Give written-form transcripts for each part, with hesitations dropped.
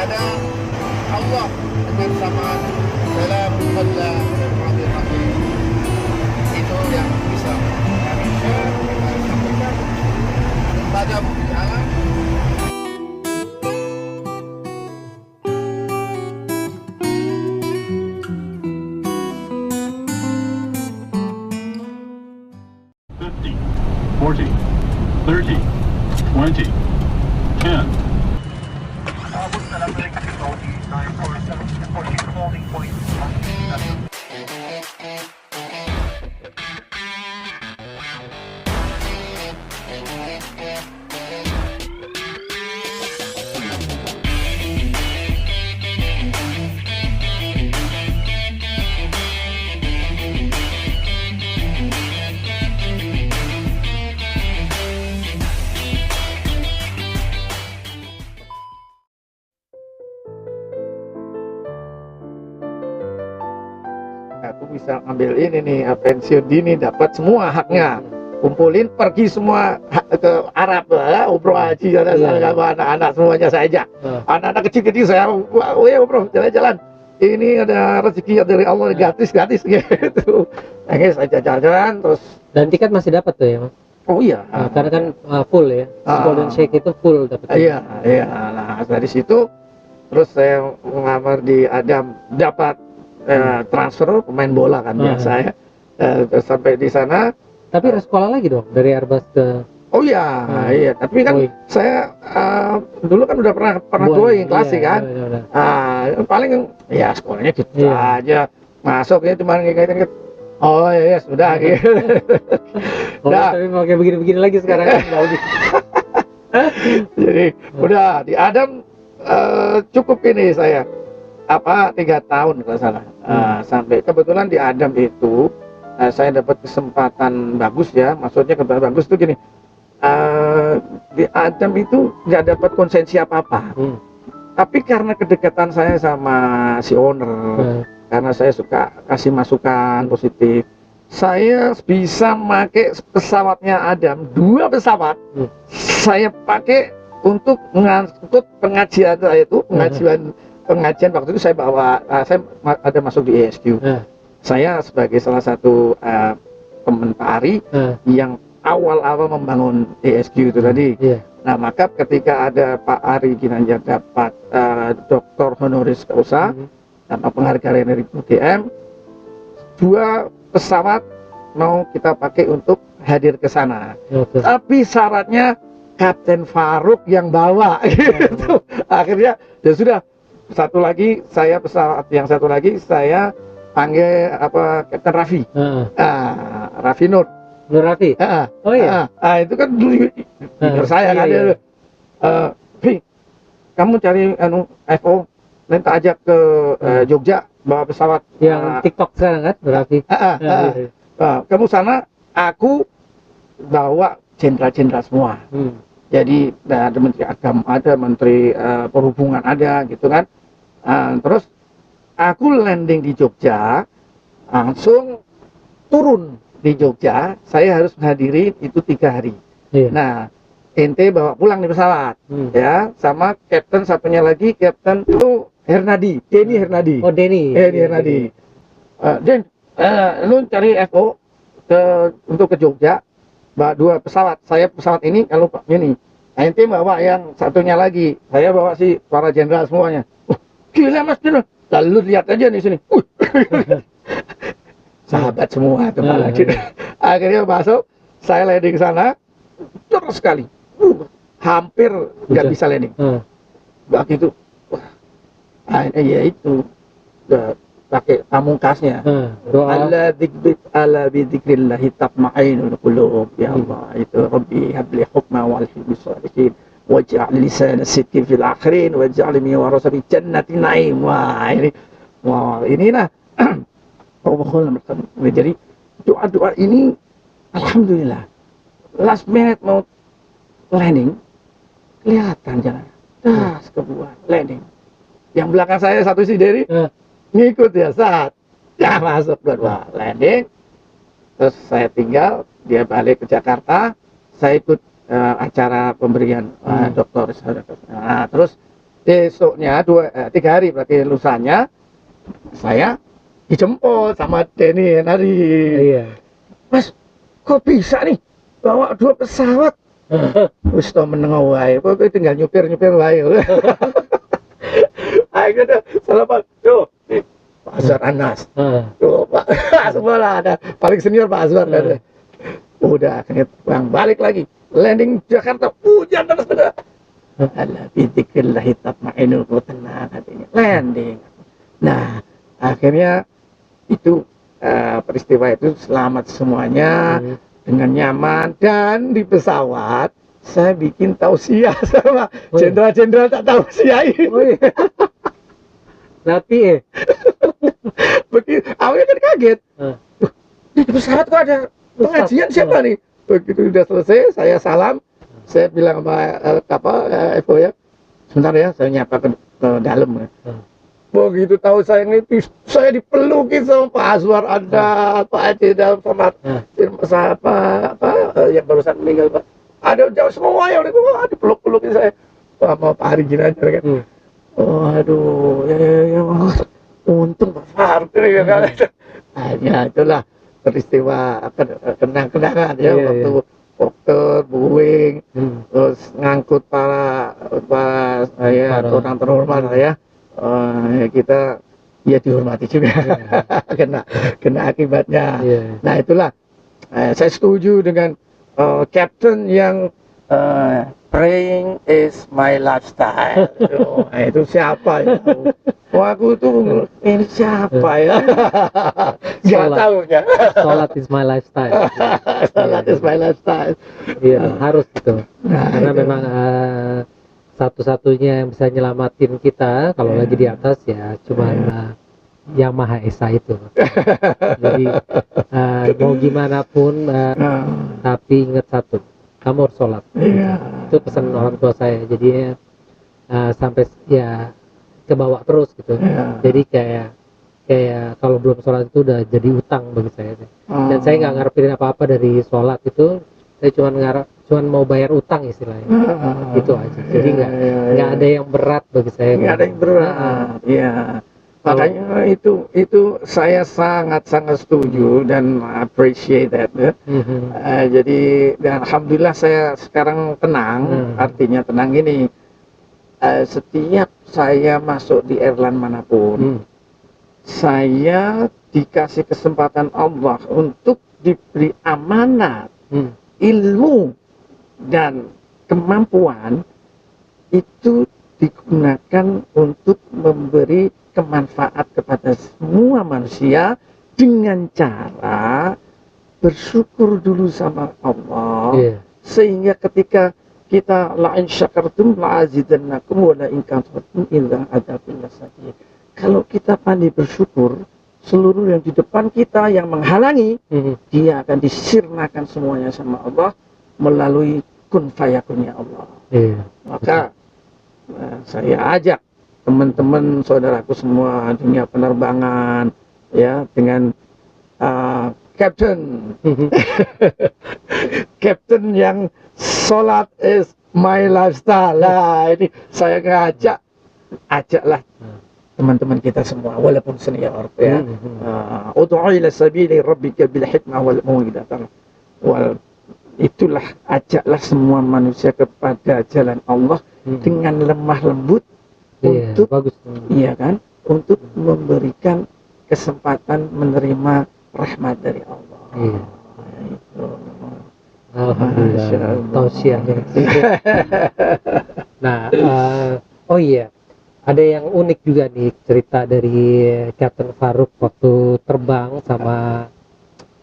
ada Allah dengan samaan salamun ala al-rahmanir rahim. Itu yang bisa kami share, kami sampaikan pada bumi alam. Forty, 30, 20, 10. Aku bisa ambil ini nih, pensiun dini, dapat semua haknya, kumpulin pergi semua ke Arab, umroh haji, anak-anak semuanya saya ajak, anak-anak kecil-kecil saya, umroh jalan-jalan, ini ada rezeki dari Allah, gratis gitu. Akhirnya saya jalan-jalan terus. Dan tiket masih dapat tuh ya, Mas? Oh iya, Karena kan full ya, Golden Shake itu full dapat. iya. Nah dari situ terus saya ngelamar di Adam, dapat transfer pemain bola kan biasa ya. Sampai di sana. Tapi harus sekolah lagi dong dari Airbus ke. Oh iya, iya. Tapi kan saya dulu kan udah pernah going klasik kan. Paling ya sekolahnya gitu aja. Masuk ya cuma ngikut. Oh iya sudah gitu. Tapi mau kayak begini-begini lagi sekarang kan. Jadi udah di Adam cukup ini saya 3 tahun kalau salah. Sampai kebetulan di Adam itu saya dapat kesempatan bagus ya, maksudnya kesempatan bagus tuh gini, di Adam itu nggak dapat konsensi apa-apa, tapi karena kedekatan saya sama si owner, karena saya suka kasih masukan positif, saya bisa pakai pesawatnya Adam, 2 pesawat saya pakai untuk mengangkut pengajian saya itu, pengajian waktu itu saya bawa, saya ada masuk di ESQ. Saya sebagai salah satu teman Pak Ari yang awal-awal membangun ESQ itu tadi. Nah maka ketika ada Pak Ari Ginanjar dapat Dr. Honoris Causa tanpa penghargaan dari UGM, 2 pesawat mau kita pakai untuk hadir ke sana. Tapi syaratnya Kapten Faruk yang bawa gitu. Akhirnya ya sudah. Satu lagi saya pesawat yang satu lagi saya panggil Kapten Raffi, Raffi Nur Raffi. Oh iya. Itu kan dulu saya kan dia. Fi, kamu cari FO, nanti ajak ke Jogja bawa pesawat. Yang TikTok sekarang kan, Raffi. Kamu sana, aku bawa jenderal-jenderal semua. Jadi ada menteri agama, ada menteri perhubungan ada gitu kan. Terus aku landing di Jogja, langsung turun di Jogja. Saya harus menghadiri itu 3 hari. Nah, ente bawa pulang di pesawat, ya, sama kapten satunya lagi, kapten itu Hernadi, Denny Hernadi. Oh Denny. Hernadi. Den, lu cari FO untuk ke Jogja. Bawa 2 pesawat, saya pesawat ini kalau ini, ente bawa yang satunya lagi, saya bawa si para jenderal semuanya. Gila mas, lalu lihat aja di sini, sahabat semua teman lagi. Akhirnya masuk, saya landing ke sana, terus sekali, hampir nggak bisa landing. Begitu, akhirnya ya itu, pakai pamungkasnya, ala bidzikrillahi tatma'innul qulub, ya Allah, itu Rabbi habli hukma wal bis salihin waj'al lisana sidqin fil akhirin waj'alni warasati jannatin na'im. Wah ini nah jadi doa-doa ini alhamdulillah last minute mau landing kelihatan jalan kebuat landing, yang belakang saya satu si Derry ngikut ya, saat ya masuk berdua landing, terus saya tinggal, dia balik ke Jakarta, saya ikut acara pemberian doktor. Nah, terus besoknya 3 hari berarti lusanya saya dijemput sama Denny Nari. Iya. Mas, kok bisa nih bawa 2 pesawat? Wis to meneng wae, pokoke tinggal nyupir wae. Akhirnya selamat tuh nih, Pak Azwar Anas. Tuh Pak, semua lah ada paling senior Pak Azwar. Udah akhirnya balik lagi landing Jakarta, hujan terus bener. Ala bidzikrillah tatma'innul qulub, tenang hatinya, landing. Nah akhirnya itu peristiwa itu selamat semuanya dengan nyaman, dan di pesawat saya bikin tausiah sama jenderal-jenderal tak tausiah ini. Nanti Begitu awalnya kan kaget. Di pesawat kok ada pengajian siapa nih? Begitu udah selesai saya salam, saya bilang sama Evo ya, sebentar ya saya nyapa ke dalam. Begitu tahu saya ini, saya dipeluki sama Pak Azwar, ada Pak Haji dalam sama yang barusan meninggal Pak. Ada jauh semua yang dipeluk-pelukin saya. Sama Pak Hari Ginanjar kan. Waduh, ya, untung Pak Faruk ya kan. Hanya itulah peristiwa kenang-kenangan ya, waktu Fokker, Boeing, terus ngangkut para orang terhormat ya. Kita ya dihormati juga, kena akibatnya. Nah itulah saya setuju dengan Captain yang praying is my lifestyle. Itu siapa ya? Aku tuh ini siapa ya? Gak tahu ya. Sholat is my lifestyle. Sholat is my lifestyle. Iya, harus itu. Nah, karena itu. memang satu-satunya yang bisa nyelamatin kita kalau lagi di atas ya cuman Yang Maha Esa itu. Jadi mau gimana pun tapi ingat satu, kamu harus sholat. Itu pesan orang tua saya. Jadi sampai ya kebawa terus gitu. Jadi kayak kalau belum sholat itu udah jadi utang bagi saya. Dan saya nggak ngarepin apa-apa dari sholat itu. Saya cuman mau bayar utang istilahnya. Itu aja. Jadi nggak ada yang berat bagi saya. Nggak ada yang berat. Iya. Makanya itu saya sangat setuju dan appreciate that. Jadi dan alhamdulillah saya sekarang tenang. Artinya tenang ini. Setiap saya masuk di airline manapun, saya dikasih kesempatan Allah untuk diberi amanat ilmu dan kemampuan, itu digunakan untuk memberi kemanfaat kepada semua manusia dengan cara bersyukur dulu sama Allah. Sehingga ketika kita la in syakartum la azidannakum wa la in kafartum illa adzabun lasadid. Kalau kita pandai bersyukur, seluruh yang di depan kita yang menghalangi, dia akan disirnakan semuanya sama Allah melalui kun fayakunnya Allah. Maka saya ajak teman-teman saudaraku semua dunia penerbangan ya, dengan Captain Captain yang sholat is my lifestyle lah, ini saya ajaklah teman-teman kita semua walaupun senior ya. Ud'u ila sabili rabbika bil hikmah wal mau'izatil wal, itulah ajaklah semua manusia kepada jalan Allah dengan lemah lembut untuk iya kan, untuk memberikan kesempatan menerima rahmat dari Allah. Itu. Alhamdulillah. Tausiahnya. Nah, oh iya. Ada yang unik juga nih cerita dari Captain Faruk waktu terbang sama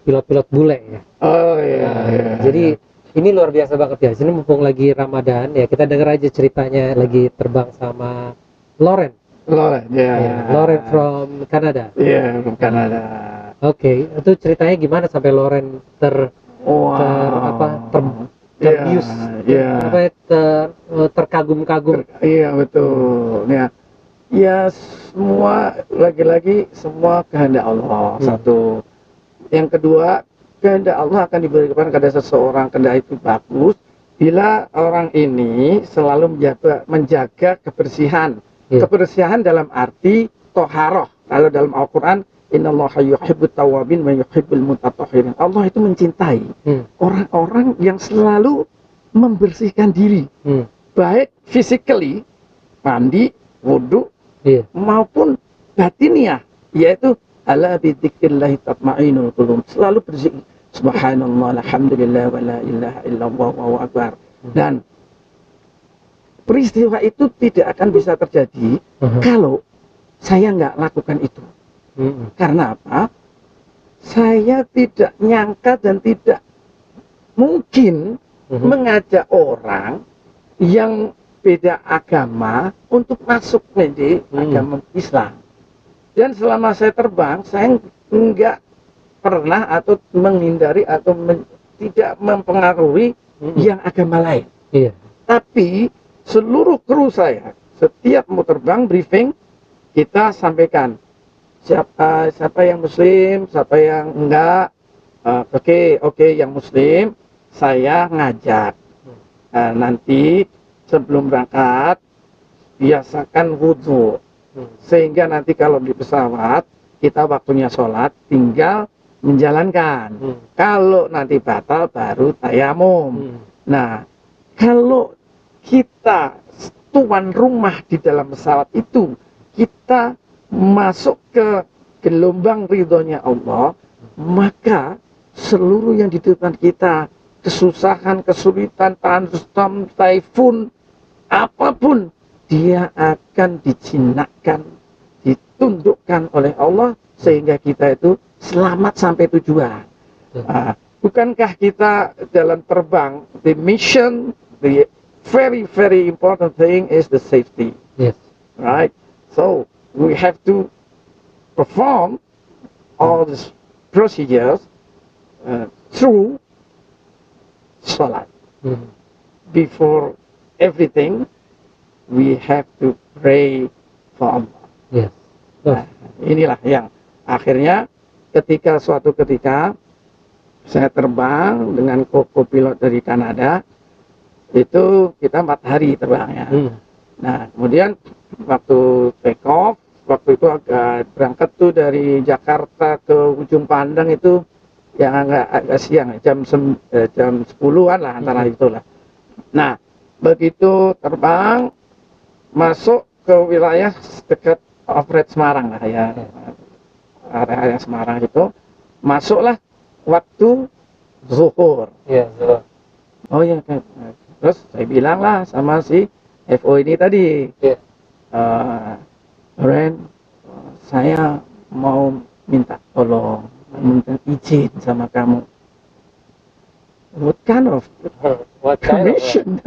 pilot-pilot bule ya. Oh iya. Jadi ini luar biasa banget ya. Sini mumpung lagi Ramadan ya, kita dengar aja ceritanya lagi terbang sama Lauren. Lauren from Canada. From Canada. Oke, itu ceritanya gimana sampai Lauren terbius, terkagum-kagum. Iya betul. Ya semua lagi-lagi semua kehendak Allah. Satu. Yang kedua, kehendak Allah akan diberikan kepada seseorang, kehendak itu bagus bila orang ini selalu menjaga kebersihan. Iya. Kebersihan dalam arti toharoh. Kalau dalam Al-Quran, innallaha yuhibbut tawwabin wa yuhibbul mutatahhirin. Allah itu mencintai orang-orang yang selalu membersihkan diri, baik physically, mandi, wudhu, Iya. maupun batiniah, yaitu ala bidzikrillahi tatma'innul qulub. Selalu berzikir subhanallah, alhamdulillah, wa la ilaha illallah, wallahu akbar. Dan peristiwa itu tidak akan bisa terjadi kalau saya nggak lakukan itu. Karena apa? Saya tidak nyangka dan tidak mungkin mengajak orang yang beda agama untuk masuk menjadi agama Islam. Dan selama saya terbang, saya enggak pernah atau menghindari atau tidak mempengaruhi yang agama lain. Iya. Tapi seluruh kru saya, setiap mau terbang briefing, kita sampaikan siapa yang muslim, siapa yang enggak. Oke, yang muslim saya ngajak. Nanti sebelum berangkat biasakan wudhu, sehingga nanti kalau di pesawat kita waktunya sholat tinggal menjalankan. Kalau nanti batal baru tayamum. Nah, kalau kita tuan rumah di dalam pesawat itu, kita masuk ke gelombang ridhonya Allah, maka seluruh yang di depan kita, kesusahan, kesulitan, thunderstorm, typhoon, apapun, dia akan dijinakkan, ditundukkan oleh Allah, sehingga kita itu selamat sampai tujuan. Bukankah kita dalam terbang, the mission, the very, very important thing is the safety. Yes. Right? So, we have to perform all these procedures through salat. Before everything, we have to pray for Allah. Yes. Nah, inilah yang akhirnya suatu ketika saya terbang dengan co-pilot dari Kanada, itu kita 4 hari terbangnya. Nah, kemudian waktu take off, waktu itu agak berangkat tuh dari Jakarta ke Ujung Pandang itu yang agak siang, jam 10-an lah antara itulah. Nah, begitu terbang masuk ke wilayah dekat Off-Road Semarang lah ya, area Semarang itu, masuklah waktu zuhur. Iya, zuhur. Oh ya, terus saya bilang lah sama si FO ini tadi, Ren, saya mau minta tolong, minta izin sama kamu. What kind of permission?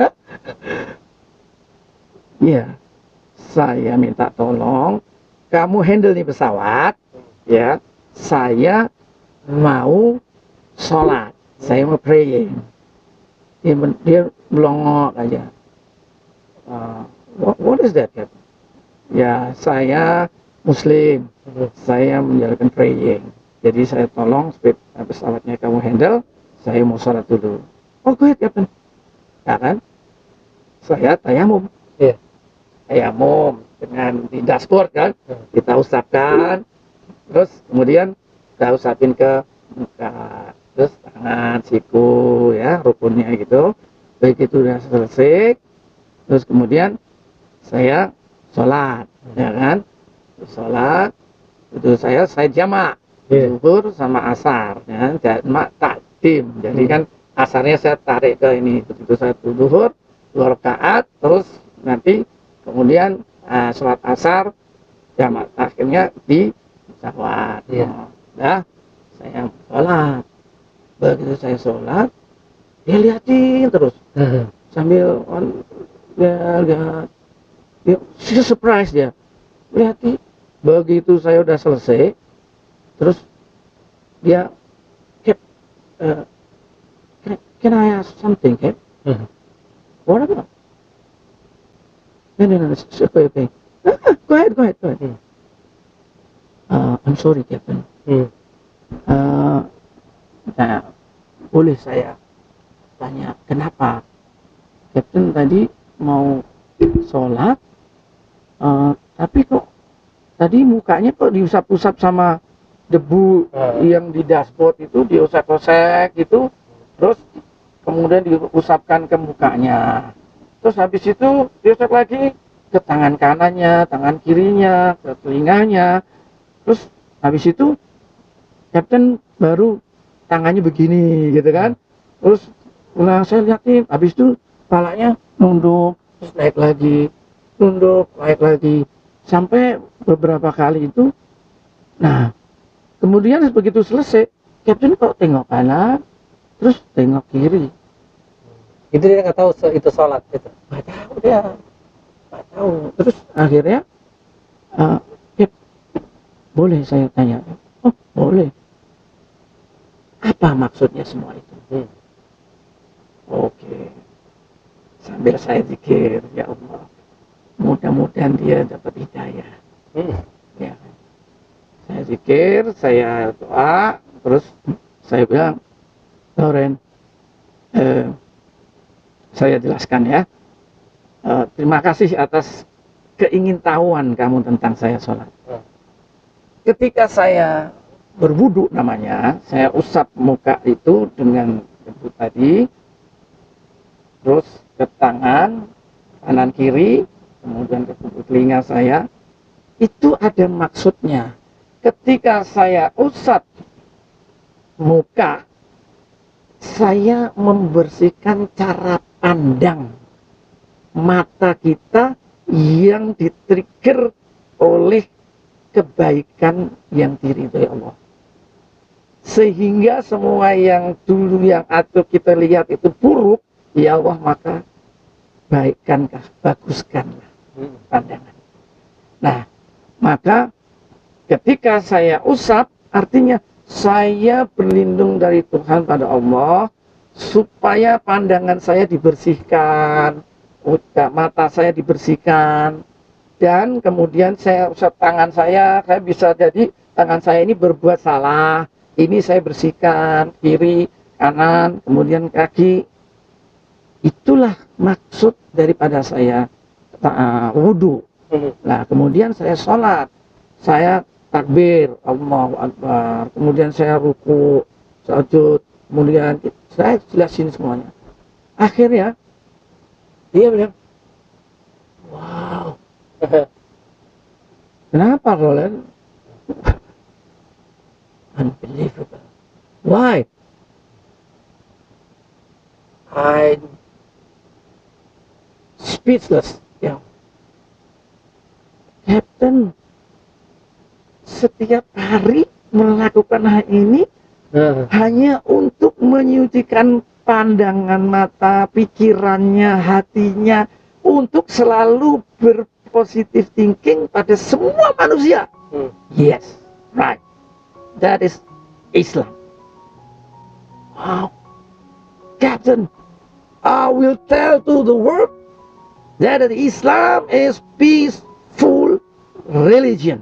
Ya, saya minta tolong, kamu handle nih pesawat, ya. Saya mau sholat, saya mau praying. Dia melongok aja. What is that, Captain? Ya, saya Muslim, saya menjalankan praying. Jadi saya tolong pesawatnya kamu handle, saya mau sholat dulu. Oh, go ahead, Captain. Ya kan? Saya tayamum. Iya. Tayamum dengan di dashboard kan, kita usapkan, terus kemudian kita usapin ke muka, terus tangan, siku, ya, rukunnya gitu. Begitu udah selesai, terus kemudian saya sholat, ya kan? Sholat, itu saya jamak, zuhur sama asar, ya, jamak takdim. Jadi kan asarnya saya tarik ke ini, begitu saya zuhur, 2 rakaat, terus nanti kemudian sholat asar, jamak akhirnya di pesawat. Nah, saya sholat. Begitu saya sholat, dia liatin terus sambil lihat, dia surprise dia liatin. Begitu saya udah selesai, terus dia, Cap, can I ask something, Cap? What about? No, it's okay. Go ahead. I'm sorry, Captain. Nah, boleh saya tanya kenapa Captain tadi mau sholat, tapi kok tadi mukanya kok diusap-usap sama debu yang di dashboard itu, diusap-usap gitu, terus kemudian diusapkan ke mukanya, terus habis itu diusap lagi ke tangan kanannya, tangan kirinya, ke telinganya, terus habis itu Captain baru tangannya begini gitu kan, terus saya lihatin, habis itu kepalanya nunduk, terus naik lagi, nunduk, naik lagi, sampai beberapa kali itu. Nah, kemudian begitu selesai, Captain kok tengok kanan, terus tengok kiri. Itu dia nggak tahu itu sholat gitu. Nggak tahu dia, nggak tahu. Terus akhirnya, Cap, boleh saya tanya? Oh, boleh. Apa maksudnya semua itu? Oke. Sambil saya zikir, ya Allah, mudah-mudahan dia dapat hidayah. Ya. Saya zikir, saya doa, terus saya bilang, Loren, saya jelaskan ya, terima kasih atas keingintahuan kamu tentang saya sholat. Ketika saya berwudu namanya, saya usap muka itu dengan debu tadi, terus ke tangan kanan kiri, kemudian ke telinga saya, itu ada maksudnya. Ketika saya usap muka, saya membersihkan cara pandang mata kita yang ditrigger oleh kebaikan yang diridhoi Allah. Sehingga semua yang dulu yang atau kita lihat itu buruk, ya Allah, maka baikkankah, baguskanlah pandangan. Nah, maka ketika saya usap, artinya saya berlindung dari Tuhan pada Allah, supaya pandangan saya dibersihkan, mata saya dibersihkan, dan kemudian saya usap tangan saya bisa jadi tangan saya ini berbuat salah, ini saya bersihkan, kiri, kanan, kemudian kaki. Itulah maksud daripada saya wudu. Nah, kemudian saya sholat, saya takbir, Allahu Akbar, kemudian saya ruku, sujud, kemudian saya jelasin semuanya. Akhirnya dia bilang, wow, kenapa Roland? Unbelievable. Why? I speechless. Ya, Captain setiap hari melakukan hal ini hanya untuk menyucikan pandangan mata, pikirannya, hatinya, untuk selalu berpositif thinking pada semua manusia. Yes, right. That is Islam. Wow, Captain, I will tell to the world that Islam is peaceful religion.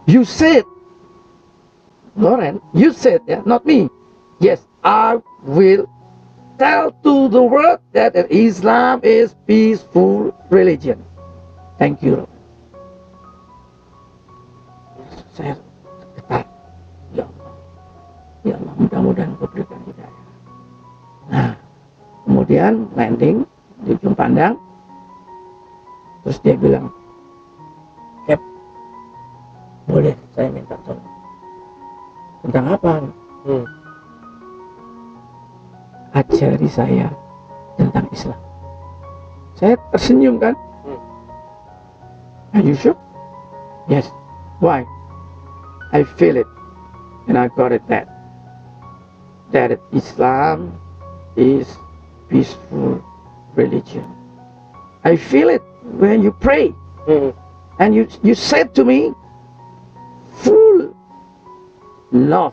You said, Loren, you said, yeah, not me. Yes, I will tell to the world that Islam is peaceful religion. Thank you, Loren. Saya getar. Ya Allah, mudah-mudahan kau berikan hidayah. Nah, kemudian landing di ujung pandang, terus dia bilang, Cap, boleh saya minta tolong? Tentang apa? Ajari saya tentang Islam. Saya tersenyum kan? Are you sure? Yes. Why? I feel it, and I got it that Islam is peaceful religion. I feel it when you pray, and you said to me, full love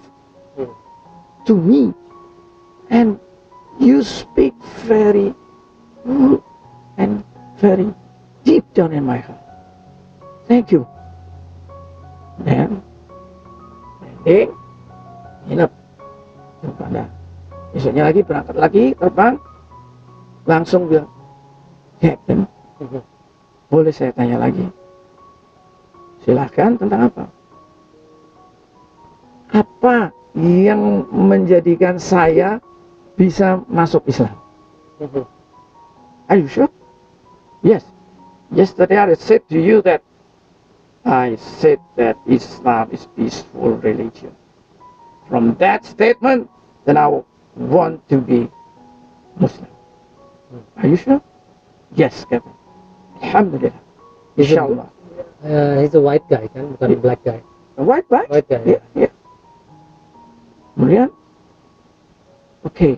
to me, and you speak very good and very deep down in my heart. Thank you. Dan landing, nginep, pada besoknya lagi berangkat lagi terbang, langsung bilang, Captain, boleh saya tanya lagi? Silahkan, tentang apa? Apa yang menjadikan saya bisa masuk Islam? Are you sure? Yes. Yesterday I said to you that I said that Islam is peaceful religion. From that statement, then I want to be Muslim. Are you sure? Yes, Captain. Alhamdulillah. Inshallah. He's a white guy kan, bukan black guy. White guy? White guy. Yeah, yeah. Kemudian, oke,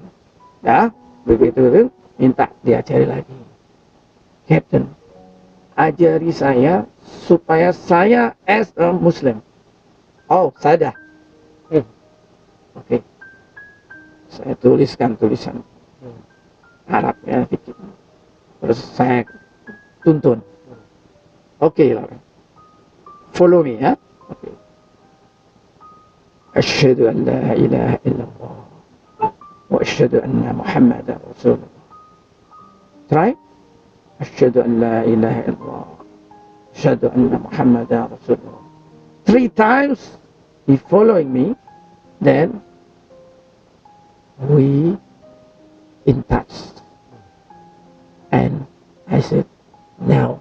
ya, begitu minta diajari lagi. Captain, ajari saya supaya saya as a Muslim. Oh, saya dah. Oke. Saya tuliskan tulisan Arab ya, dikit. Terus saya tuntun. Oke, Laura. Follow me ya. Oke. Asyhadu an la ilaha illallah wa asyhadu anna Muhammadar Rasulullah. Try. Asyhadu an la ilaha illallah. Asyhadu anna Muhammadar Rasulullah. 3 times he following me, then we in touch. And I said, now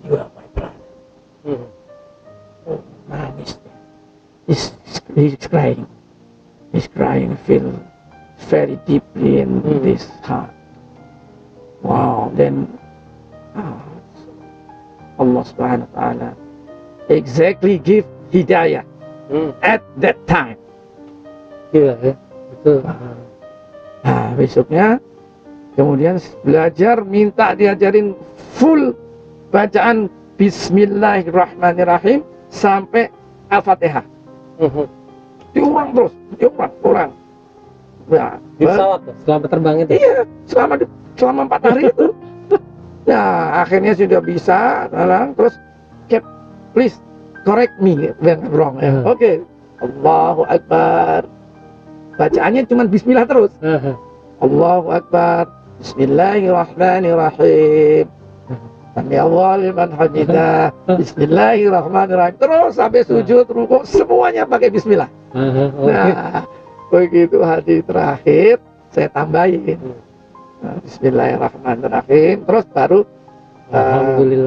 you are my brother. Oh man, he's crying. He's crying, feel very deeply in this heart. Wow, then Allah subhanahu wa ta'ala exactly give hidayah at that time. Gila ya, betul. Nah, besoknya kemudian belajar, minta diajarin full bacaan Bismillahirrahmanirrahim sampai Al-Fatihah. Diulang terus, diulang. Ya, Di pesawat tuh, selama terbang itu. iya, selama 4 hari itu. Nah, akhirnya sudah bisa, terus Cap, please correct me when I'm wrong. Oke. Allahu Akbar. Bacaannya cuma Bismillah terus. Allahu Akbar. Bismillahirrahmanirrahim. Sami Allah liman hamidah. Bismillahirrahmanirrahim. Terus sampai sujud, rukuk, semuanya pakai Bismillah. Nah, begitu hadis terakhir saya tambahin. Bismillahirrahmanirrahim. Terus baru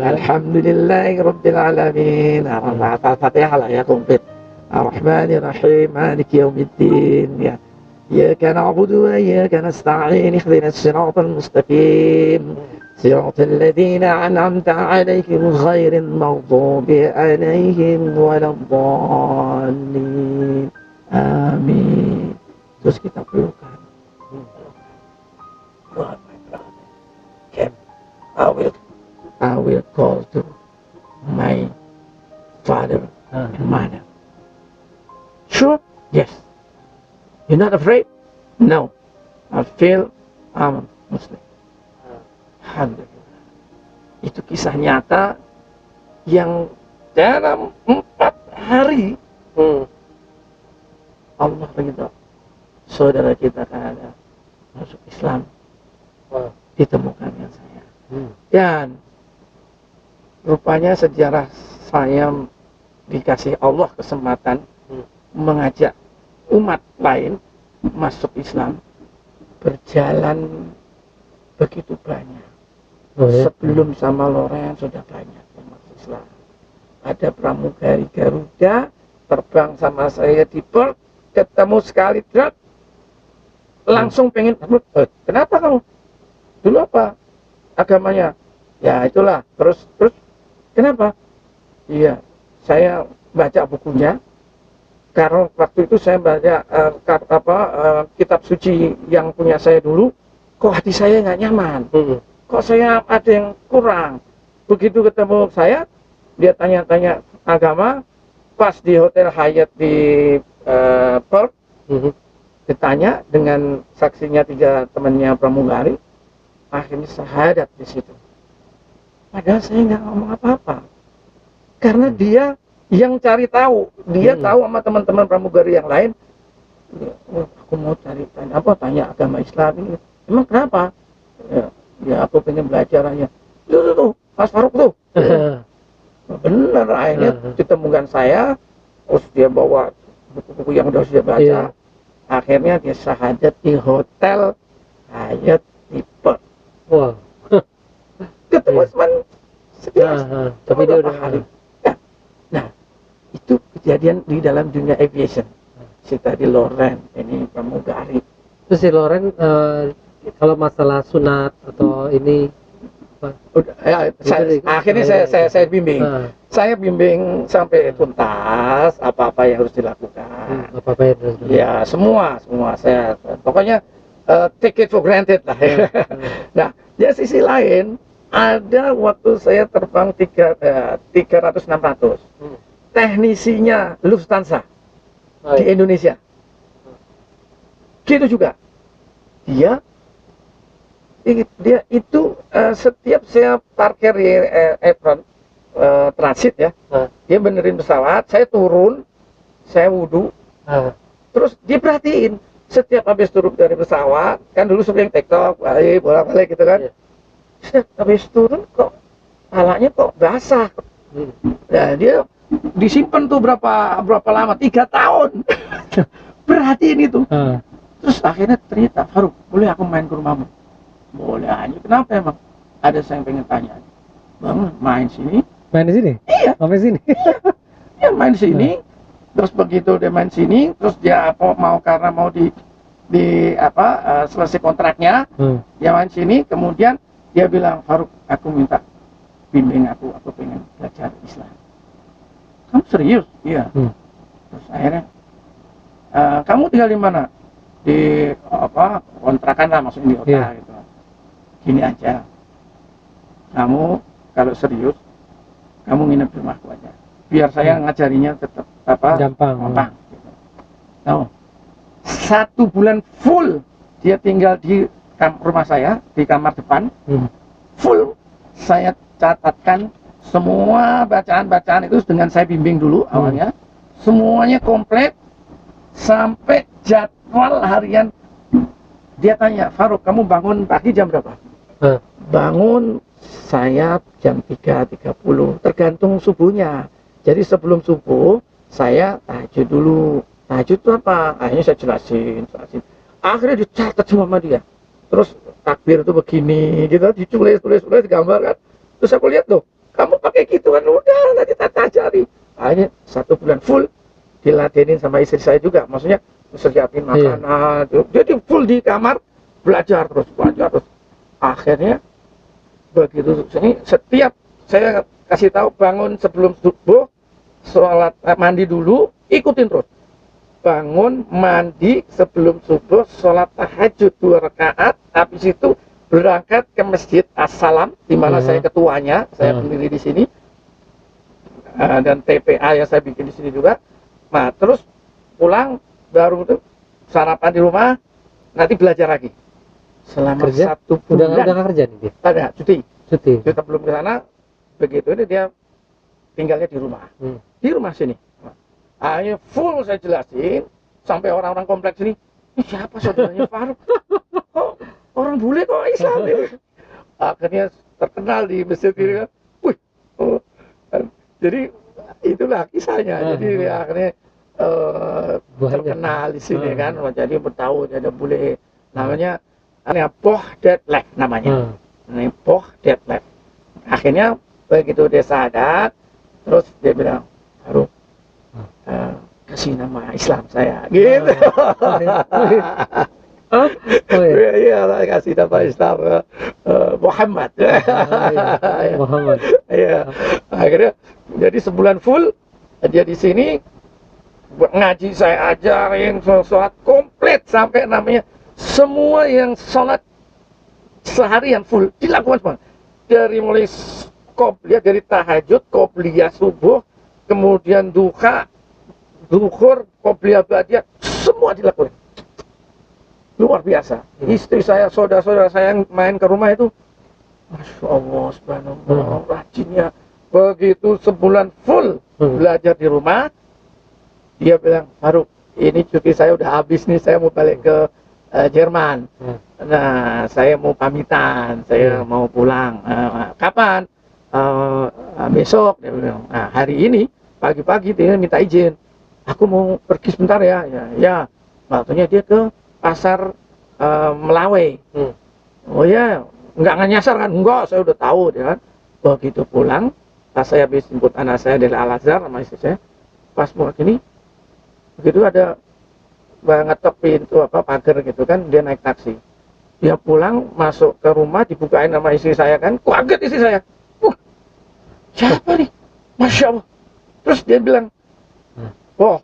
Alhamdulillahirabbil alamin. Al-Fatihah lah ya komplit. Ar-Rahmanir-Rahim. Maliki yaumiddin. Ya. Iyyaka na'budu wa iyyaka nasta'in. Ihdinas siratal mustaqim. Siratal ladzina an'amta 'alaihim ghairil maghdubi alaihim waladdallin. Amin. Terus kita pelukan. God, my brother, Cap, I will call to my father and mother. Sure? Yes. You're not afraid? No. I feel I'm a Muslim. Alhamdulillah. Itu kisah nyata yang dalam 4 hari Allah ridha saudara kita ada masuk Islam. Ditemukannya saya. Dan rupanya sejarah saya dikasih Allah kesempatan mengajak umat lain masuk Islam berjalan begitu banyak. Sebelum sama Loren sudah banyak yang masuk Islam. Ada pramugari Garuda terbang sama saya di Perth, ketemu sekali truk, langsung pengen kenapa kamu? Dulu apa agamanya? Ya itulah. Terus kenapa? Iya, saya baca bukunya. Karena waktu itu saya baca kitab suci yang punya saya dulu. Kok hati saya nggak nyaman? Kok saya ada yang kurang? Begitu ketemu saya, dia tanya-tanya agama. Pas di Hotel Hyatt di Perth, ditanya dengan saksinya 3 temannya pramugari. Akhirnya syahadat di situ. Padahal saya nggak ngomong apa-apa, karena dia yang cari tahu. Dia tahu sama teman-teman pramugari yang lain. Aku mau tanya agama Islam ini. Emang kenapa? Ya aku pengen belajar aja. tuh Mas Faruk tuh. Bener, akhirnya ditemukan saya, terus dia bawa buku-buku yang udah saya baca. Iya. Akhirnya dia syahadat di hotel Hyatt tipe. Wah. Ketemu Iya. cuman sekilas Tapi dia beberapa udah hari. Nah, itu kejadian di dalam dunia aviation. Si tadi Loren, ini pramugari. Terus si Loren kalau masalah sunat atau ini Udah, ya, akhirnya saya bimbing. Saya bimbing sampai tuntas apa-apa yang harus dilakukan. apa-apa yang harus Ya, semua saya pokoknya take it for granted lah ya. Nah, di sisi lain ada waktu saya terbang 300-600. Teknisinya Lufthansa di Indonesia. Gitu juga. Dia itu setiap saya parkir di apron transit ya, dia benerin pesawat, saya turun, saya wudhu, terus dia perhatiin setiap habis turun dari pesawat, kan dulu sering TikTok, bolak-balik gitu kan, setiap habis turun kok palanya kok basah. Nah, dia disimpan tuh berapa lama, 3 tahun. Perhatiin itu. Terus akhirnya ternyata, Faruk, boleh aku main ke rumahmu? Boleh aja. Kenapa emang? Ada saya yang pengen tanya. Bang, main sini? Main di sini? Iya. Main sini? Dia main sini. Terus begitu dia main sini, terus dia karena mau selesai kontraknya, dia main sini. Kemudian dia bilang, Faruk, aku minta bimbing aku pengen belajar Islam. Kamu serius? Iya. Terus akhirnya, kamu tinggal di mana? Di kontrakan lah, maksudnya di hotel gitu. Gini aja, kamu kalau serius, kamu nginep di rumahku aja. Biar saya ngajarinya tetap gampang. Gitu. Nah, 1 bulan full dia tinggal di rumah saya, di kamar depan. Full saya catatkan semua bacaan-bacaan itu dengan saya bimbing dulu awalnya. Semuanya komplit sampai jadwal harian. Dia tanya, Faruk, kamu bangun pagi jam berapa? Bangun saya jam 3.30, tergantung subuhnya. Jadi sebelum subuh saya tahajud dulu. Tahajud itu apa? Akhirnya saya jelasin. Akhirnya dicatat semua sama dia. Terus takbir itu begini, gitu, tulis digambar kan. Terus aku lihat tuh, kamu pakai gitu kan, udah nanti tak ajari. Akhirnya 1 bulan full diladenin sama istri saya juga. Maksudnya siapin makanan, dia full di kamar belajar terus. Akhirnya begitu ini setiap saya kasih tahu bangun sebelum subuh, sholat mandi dulu, ikutin terus. Bangun mandi sebelum subuh, sholat tahajud 2 rakaat, habis itu berangkat ke masjid As-Salam, di mana saya ketuanya, saya berdiri di sini, dan TPA yang saya bikin di sini juga. Nah, terus pulang baru tuh sarapan di rumah, nanti belajar lagi selama kerja? 1 bulan. Udah nggak kerja nih dia? Ada cuti. Kita belum ke sana. Begitu ini dia tinggalnya di rumah, di rumah sini. Akhirnya full saya jelasin sampai orang-orang kompleks ini, ini siapa saudaranya Faruk? Kok orang bule kok Islam ini? Akhirnya terkenal di masjid ini kan. Jadi itulah kisahnya. Jadi akhirnya terkenal di sini kan. Jadi bertahu ada bule namanya Boh Detlef namanya. Ini Boh Detlef. Akhirnya begitu dia sadar, terus dia bilang, Faruk, kasih nama Islam saya, gitu. Iya, kasih nama Islam Muhammad. Muhammad. Iya. Akhirnya jadi sebulan full dia di sini ngaji, saya ajarin sholat komplit sampai namanya semua yang sholat seharian full dilakukan semua. Dari mulai qobliyah, dari tahajud, qobliyah subuh, kemudian duha, zuhur, qobliyah ba'diyah, semua dilakukan. Luar biasa. Istri saya, saudara-saudara saya yang main ke rumah itu, Masya Allah, subhanallah, rajinnya. Begitu sebulan full belajar di rumah, dia bilang, Faruk, ini cuti saya udah habis nih, saya mau balik ke Jerman. Nah, saya mau pamitan, saya mau pulang. Kapan? Besok. Dia bilang. Nah, hari ini pagi-pagi dia minta izin. Aku mau pergi sebentar ya. Ya. Waktunya dia ke pasar Melawai. Oh ya, nggak nyasar kan? Enggak, saya udah tahu dia kan. Begitu pulang, pas saya habis jemput anak saya dari Al-Azhar sama istri saya, pas mau gini, begitu ada ngetok pintu pagar gitu kan, dia naik taksi. Dia pulang masuk ke rumah dibukain sama istri saya kan, kaget istri saya. Siapa nih? Masya Allah. Terus dia bilang, wah,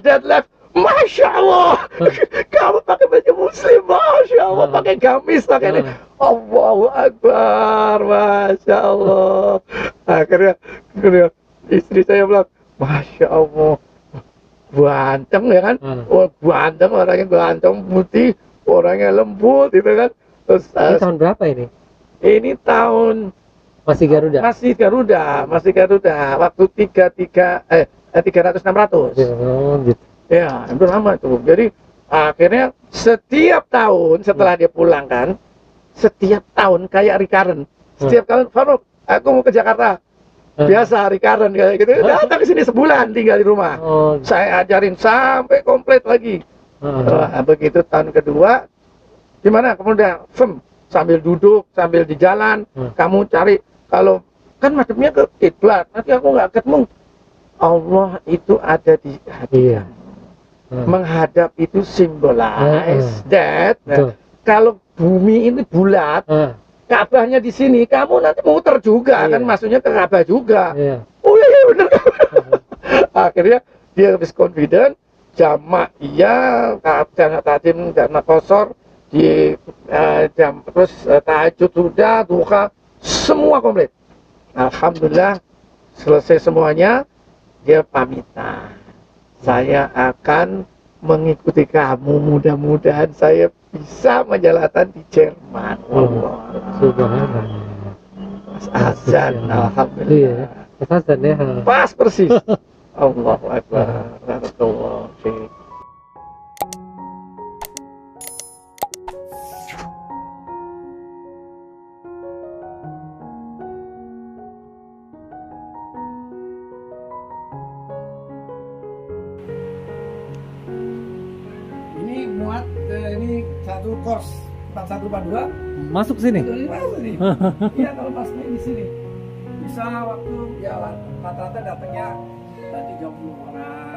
that left. Masya Allah, kamu pakai baju muslim, Masya Allah, pakai gamis, pakai ini. Allahu Akbar, Masya Allah. Akhirnya istri saya bilang, Masya Allah, ganteng ya kan? Ganteng, orangnya ganteng, putih, orangnya lembut, gitu kan? Terus, ini tahun berapa ini? Ini tahun masih Garuda. Masih Garuda. Waktu 300-600. Gitu. Ya, itu lama tuh. Jadi akhirnya setiap tahun setelah dia pulang kan, setiap tahun kayak recurrent. Setiap tahun, Faruk, aku mau ke Jakarta. Biasa recurrent kayak gitu. Datang ke sini sebulan tinggal di rumah. Saya ajarin sampai komplit lagi. Begitu tahun kedua, gimana? Kemudian sambil duduk, sambil di jalan, kamu cari, kalau kan madepnya ke kiblat, nanti aku nggak ketemu. Allah itu ada di hati. Menghadap itu symbolize that kalau bumi ini bulat, Ka'bahnya di sini, kamu nanti muter juga kan, maksudnya ke Ka'bah juga. Oh iya bener. Akhirnya dia habis confident, jamak iya, jamak tajim, jamak kosor, di jam terus tahajud sudah, duha, semua komplit. Alhamdulillah selesai semuanya, dia pamitan. Saya akan mengikuti kamu, mudah-mudahan saya bisa menjalankan di Jerman. Subhanallah. Pas azan, alhamdulillah. Pas azan ya. Pas persis. Allahu Akbar. Barakallahu fiik. Ini satu course 4142 masuk sini. Masuk nih. Iya, kalau pas main di sini bisa waktu ya rata-rata datangnya 30 orang.